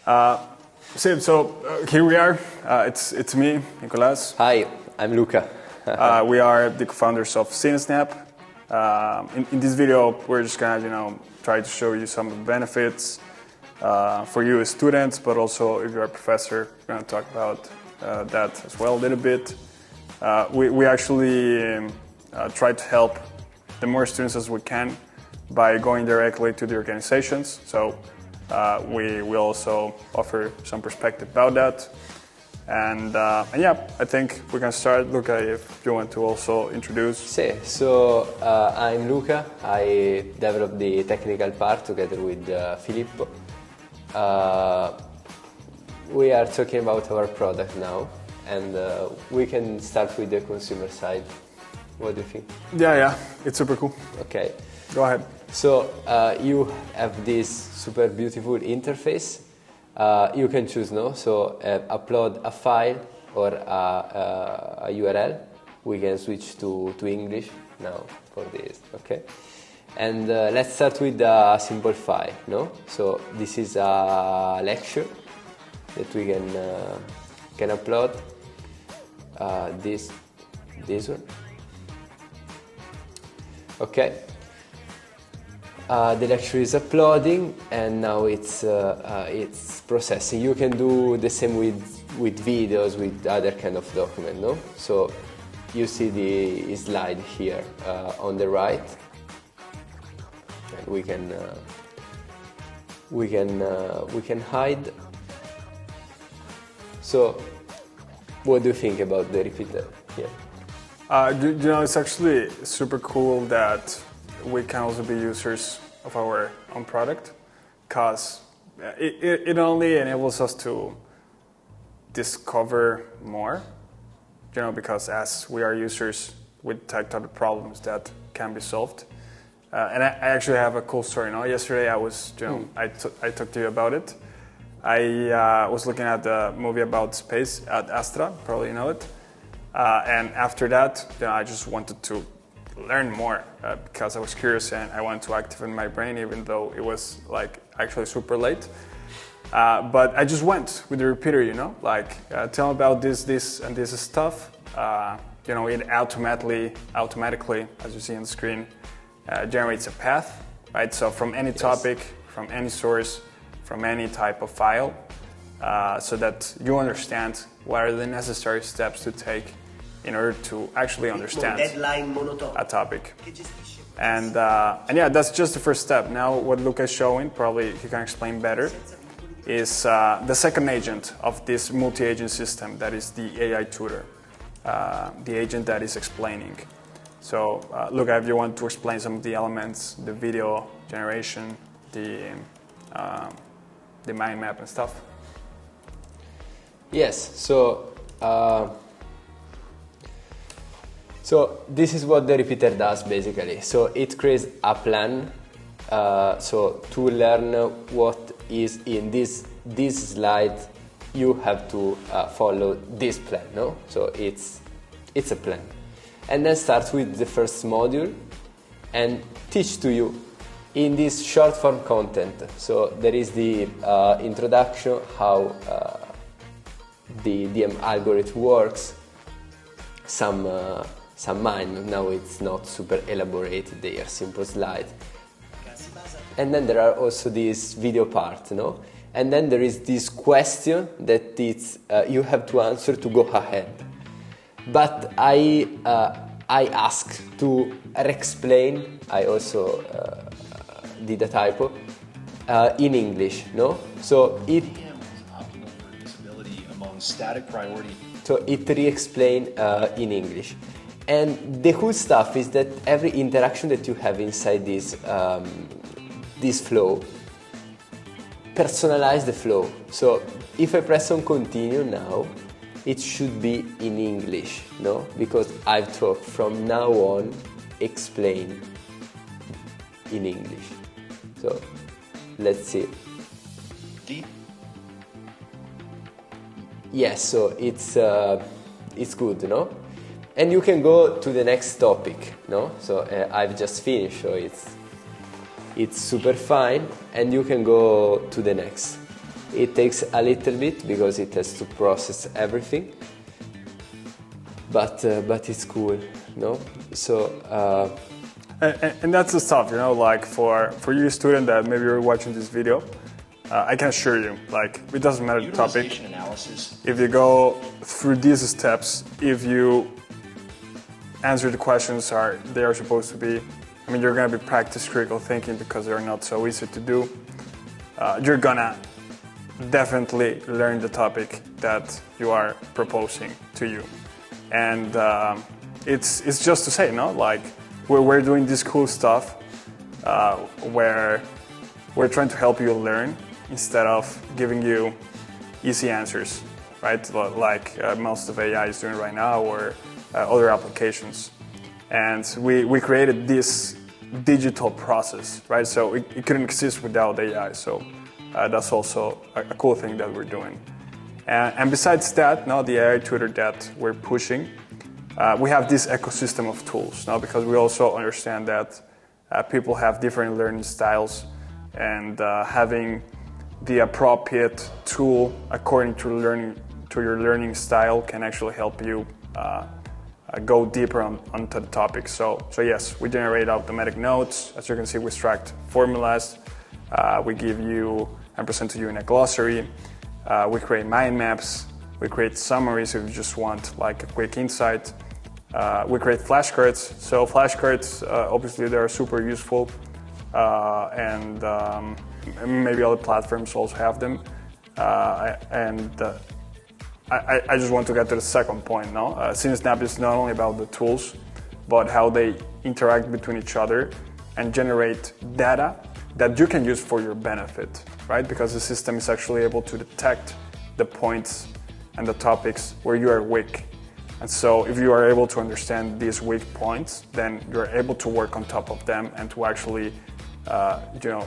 Here we are. It's me, Nicolas. Hi, I'm Luca. We are the co-founders of SceneSnap. In this video, we're just gonna, try to show you some of the benefits for you as students, but also if you're a professor, we're gonna talk about that as well a little bit. We actually try to help the more students as we can by going directly to the organizations. So we will also offer some perspective about that. And yeah, I think we can start. Luca, if you want to also introduce. So I'm Luca. I developed the technical part together with Filippo. We are talking about our product now, and we can start with the consumer side. What do you think? Yeah, it's super cool. Okay. Go ahead. So you have this super beautiful interface. You can choose, no? So upload a file or a URL. We can switch to English now for this, okay? And let's start with a simple file, no? So this is a lecture that we can upload. This one. Okay. The lecture is uploading, and now it's processing. You can do the same with videos, with other kind of document, no? So you see the slide here on the right, and we can hide. So, what do you think about the repeater here? It's actually super cool that we can also be users of our own product, because it only enables us to discover more, because as we are users, we detect other problems that can be solved. And I actually have a cool story. Yesterday I was, I talked to you about it. I was looking at the movie about space at Astra, probably you know it. And after that, I just wanted to learn more because I was curious and I wanted to activate my brain, even though it was actually super late. But I just went with the repeater, tell me about this and this stuff. It automatically, as you see on the screen, generates a path, right? So from any topic, from any source, from any type of file, so that you understand what are the necessary steps to take in order to actually understand a topic. And yeah, that's just the first step. Now what Luca is showing, probably he can explain better, is the second agent of this multi-agent system, that is the AI tutor, the agent that is explaining. So Luca, if you want to explain some of the elements, the video generation, the mind map and stuff. Yes, so this is what the repeater does basically. So it creates a plan. So to learn what is in this slide, you have to follow this plan, no? So it's a plan. And then start with the first module and teach to you in this short form content. So there is the introduction, how the algorithm works, some mind. Now it's not super elaborated, they are simple slides. And then there are also this video part, no? And then there is this question that you have to answer to go ahead. But I ask to explain. I also did a typo in English, no? So static priority. So it re-explain in English. And the cool stuff is that every interaction that you have inside this flow, personalize the flow. So if I press on continue now, it should be in English, no? Because I've talked from now on, explain in English. So let's see. Yes, so it's good, no? And you can go to the next topic, no? So I've just finished, so it's super fine, and you can go to the next. It takes a little bit because it has to process everything, but it's cool, no? So. And that's the stuff, you know, like for you student that maybe you're watching this video, I can assure you, like, it doesn't matter the topic. Utilization analysis. If you go through these steps, if you answer the questions they are supposed to be, I mean, you're going to be practice critical thinking because they're not so easy to do. You're going to definitely learn the topic that you are proposing to you. And it's just to say, no, like, we're doing this cool stuff where we're trying to help you learn instead of giving you easy answers, right? Like most of AI is doing right now, or other applications. And we created this digital process, right? So it couldn't exist without AI. So that's also a cool thing that we're doing. And besides that, now the AI tutor that we're pushing, we have this ecosystem of tools now, because we also understand that people have different learning styles, and having the appropriate tool according to your learning style can actually help you go deeper onto the topic. So yes, we generate automatic notes. As you can see, we extract formulas. We give you and present to you in a glossary. We create mind maps. We create summaries if you just want like a quick insight. We create flashcards. So flashcards, obviously, they are super useful, and maybe other platforms also have them. I just want to get to the second point now. SceneSnap is not only about the tools, but how they interact between each other and generate data that you can use for your benefit, right? Because the system is actually able to detect the points and the topics where you are weak. And so if you are able to understand these weak points, then you're able to work on top of them and to actually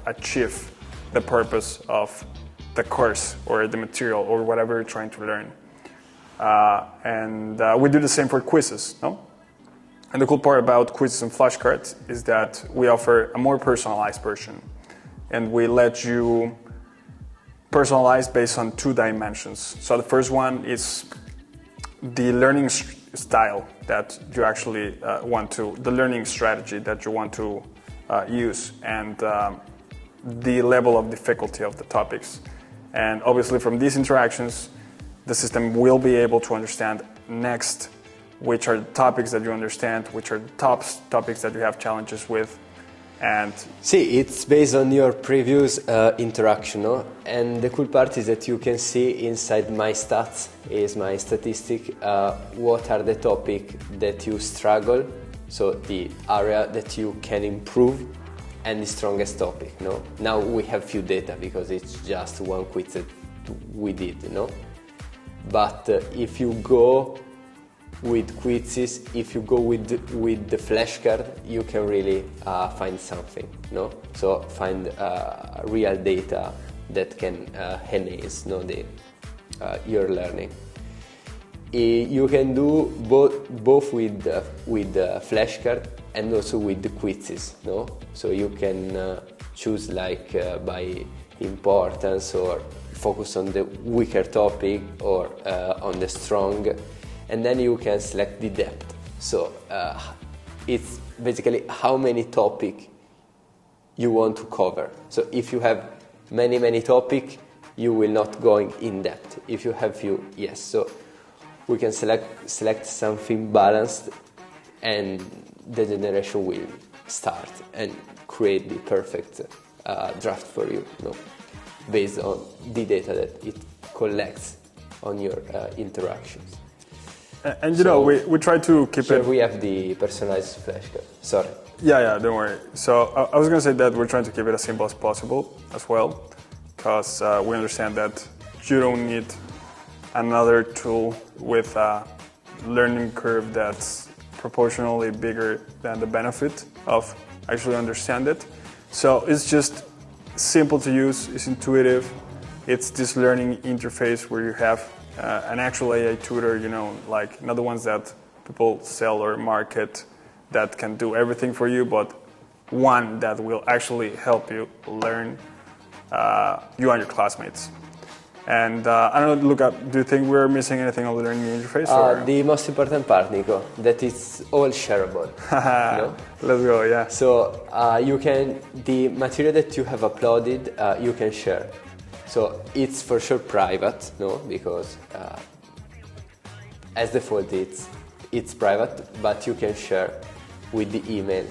achieve the purpose of the course or the material or whatever you're trying to learn. And we do the same for quizzes, no? And the cool part about quizzes and flashcards is that we offer a more personalized version. And we let you personalize based on 2 dimensions. So the first one is the learning style that you actually the learning strategy that you want to use, and the level of difficulty of the topics. And obviously from these interactions, the system will be able to understand next which are the topics that you understand, which are the top topics that you have challenges with. And see, it's based on your previous interaction, no? And the cool part is that you can see inside my stats, is my statistic, what are the topics that you struggle, so the area that you can improve, and the strongest topic, no? Now we have few data because it's just one quiz that we did, no? But if you go with quizzes, if you go with the flashcard, you can really find something, no? So find real data that can enhance, no, your learning. You can do both with the flashcard and also with the quizzes, no? So you can choose like by importance, or focus on the weaker topic, or on the strong. And then you can select the depth. So it's basically how many topics you want to cover. So if you have many topics, you will not go in depth. If you have few, yes. So we can select something balanced, and the generation will start and create the perfect draft for you, based on the data that it collects on your interactions. And we try to keep it. We have the personalized flashcard. Sorry. Yeah, don't worry. So I was going to say that we're trying to keep it as simple as possible as well, because we understand that you don't need another tool with a learning curve that's proportionally bigger than the benefit of actually understand it. So it's just simple to use, it's intuitive, it's this learning interface where you have an actual AI tutor, like not the ones that people sell or market that can do everything for you, but one that will actually help you learn, you and your classmates. And I don't know, Luca, do you think we're missing anything on the learning interface? Or? The most important part, Nico, that it's all shareable. Let's go, yeah. So the material that you have uploaded, you can share. So it's for sure private, no, because as default it's private, but you can share with the email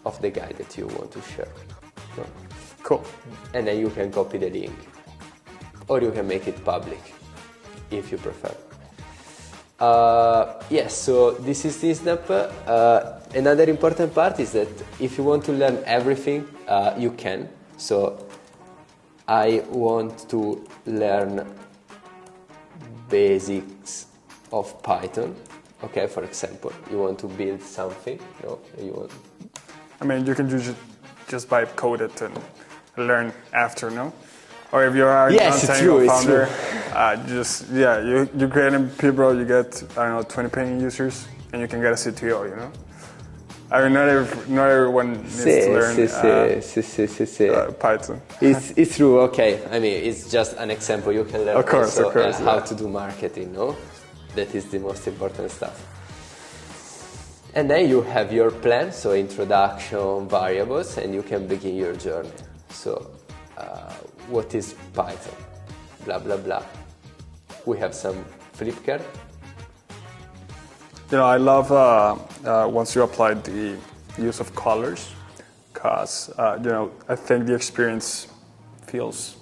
of the guy that you want to share. No? Cool. And then you can copy the link. Or you can make it public, if you prefer. Yes, so this is SceneSnap. Another important part is that if you want to learn everything, you can. So I want to learn basics of Python. Okay, for example, you want to build something. No, you want. I mean, you can just bytecode it and learn after, no? Or if you are a founder, you create a P-Bro, you get, I don't know, 20 paying users, and you can get a CTO, you know? I mean, not everyone needs to learn Python. It's true, okay. I mean, it's just an example. You can learn how to do marketing, no? That is the most important stuff. And then you have your plan, so introduction, variables, and you can begin your journey. So, what is Python? Blah, blah, blah. We have some flip card. You know, I love once you apply the use of colors, because, you know, I think the experience feels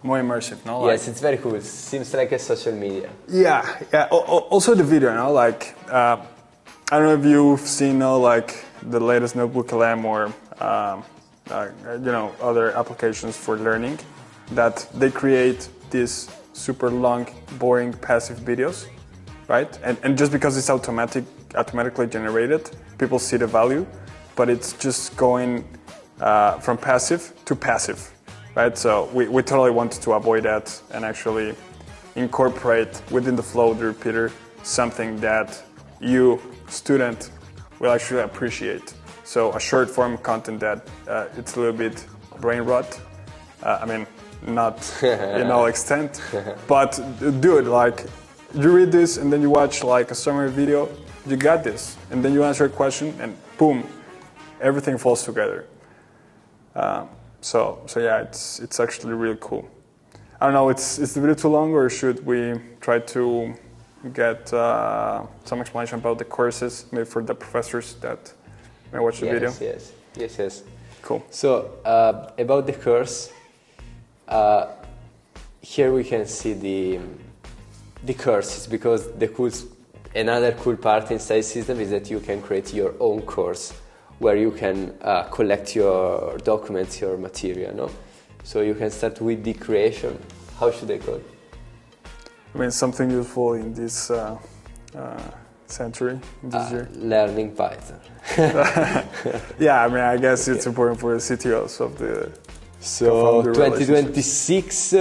more immersive, no? Yes, it's very cool. It seems like a social media. Yeah. Also the video, you know, like, I don't know if you've seen, like, the latest Notebook LM or, you know, other applications for learning, that they create these super long, boring, passive videos, right? And just because it's automatically generated, people see the value, but it's just going from passive to passive, right? So we totally wanted to avoid that and actually incorporate within the flow of the repeater something that you, student, will actually appreciate. So a short form content that it's a little bit brain rot. I mean, not in all extent, but dude, like, you read this and then you watch like a summary video, you got this, and then you answer a question and boom, everything falls together. So yeah, it's actually really cool. I don't know, is the video too long, or should we try to get some explanation about the courses, maybe for the professors that may watch the video? Yes. Cool. So about the course, here we can see the courses, because another cool part inside SceneSnap is that you can create your own course where you can collect your documents, your material, no? So you can start with the creation. How should I call it? I mean, something useful in this century, this year. Learning Python. Yeah, I mean, I guess it's important for the CTOs of the. So 2026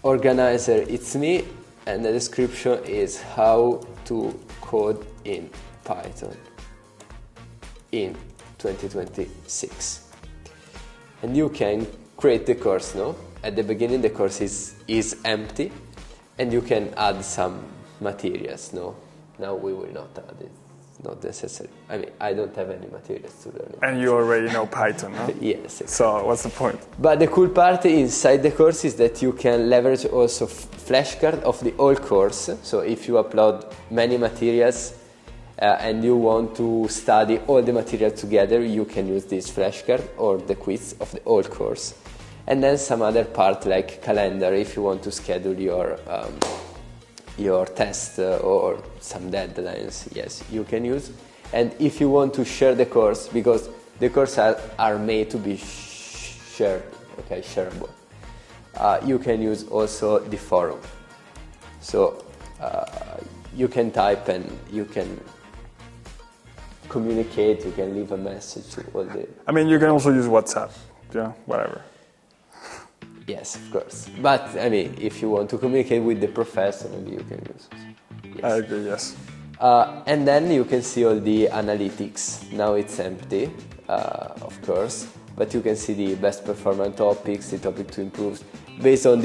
organizer, it's me, and the description is how to code in Python in 2026. And you can create the course, no? At the beginning the course is empty, and you can add some materials, no? Now we will not add it. Not necessary. I mean, I don't have any materials to learn it. And you already know Python, no? Yes. Exactly. So what's the point? But the cool part inside the course is that you can leverage also flashcard of the whole course. So if you upload many materials and you want to study all the material together, you can use this flashcard or the quiz of the whole course. And then some other part like calendar, if you want to schedule your test or some deadlines, yes, you can use. And if you want to share the course, because the courses are made to be shared, okay, shareable, you can use also the forum. So you can type and you can communicate, you can leave a message to all the... I mean, you can also use WhatsApp, yeah, whatever. Yes, of course. But, I mean, if you want to communicate with the professor, maybe you can use it. Yes. I agree, yes. And then you can see all the analytics. Now it's empty, of course, but you can see the best performance topics, the topic to improve. based on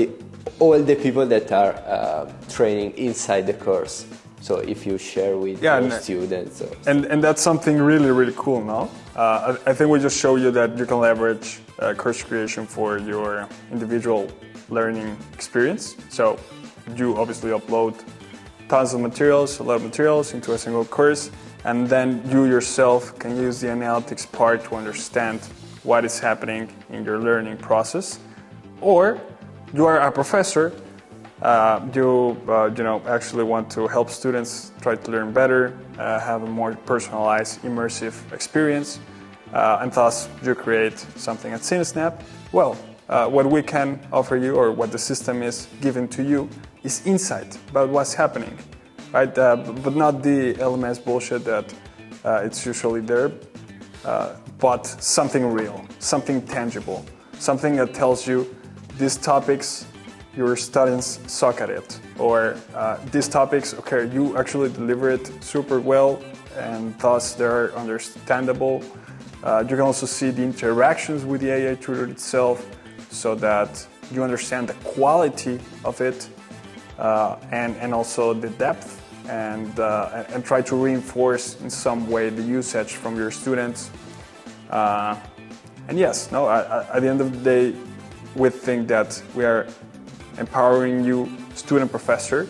all the people that are training inside the course. So if you share with your students. And that's something really, really cool, no? I think we just show you that you can leverage course creation for your individual learning experience. So you obviously upload tons of materials, a lot of materials into a single course, and then you yourself can use the analytics part to understand what is happening in your learning process. Or you are a professor, you actually want to help students try to learn better, have a more personalized, immersive experience, and thus you create something at SceneSnap. Well, what we can offer you, or what the system is giving to you, is insight about what's happening, right? But not the LMS bullshit that it's usually there, but something real, something tangible, something that tells you these topics your students suck at it, or these topics, okay, you actually deliver it super well, and thus they're understandable. You can also see the interactions with the AI tutor itself, so that you understand the quality of it, and also the depth, and try to reinforce in some way the usage from your students. And yes, no, at the end of the day, we think that we are empowering you, student professor,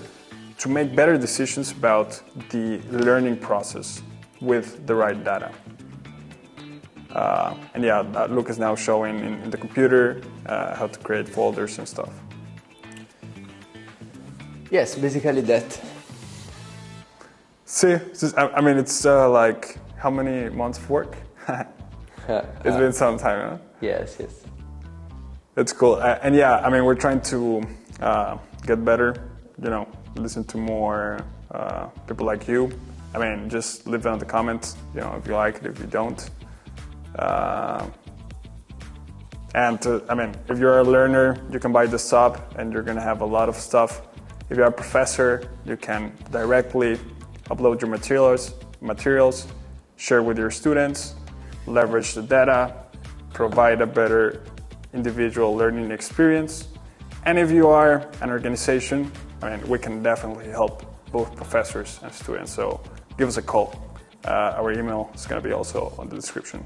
to make better decisions about the learning process with the right data. And yeah, Luke is now showing in the computer how to create folders and stuff. Yes, basically that. See, I mean, it's like how many months of work? It's been some time, huh? Yes. It's cool. And yeah, I mean, we're trying to get better, listen to more people like you. I mean, just leave down the comments, if you like it, if you don't. I mean, if you're a learner, you can buy this up and you're going to have a lot of stuff. If you're a professor, you can directly upload your materials, share with your students, leverage the data, provide a better individual learning experience. And if you are an organization, I mean, we can definitely help both professors and students. So give us a call. Our email is going to be also on the description.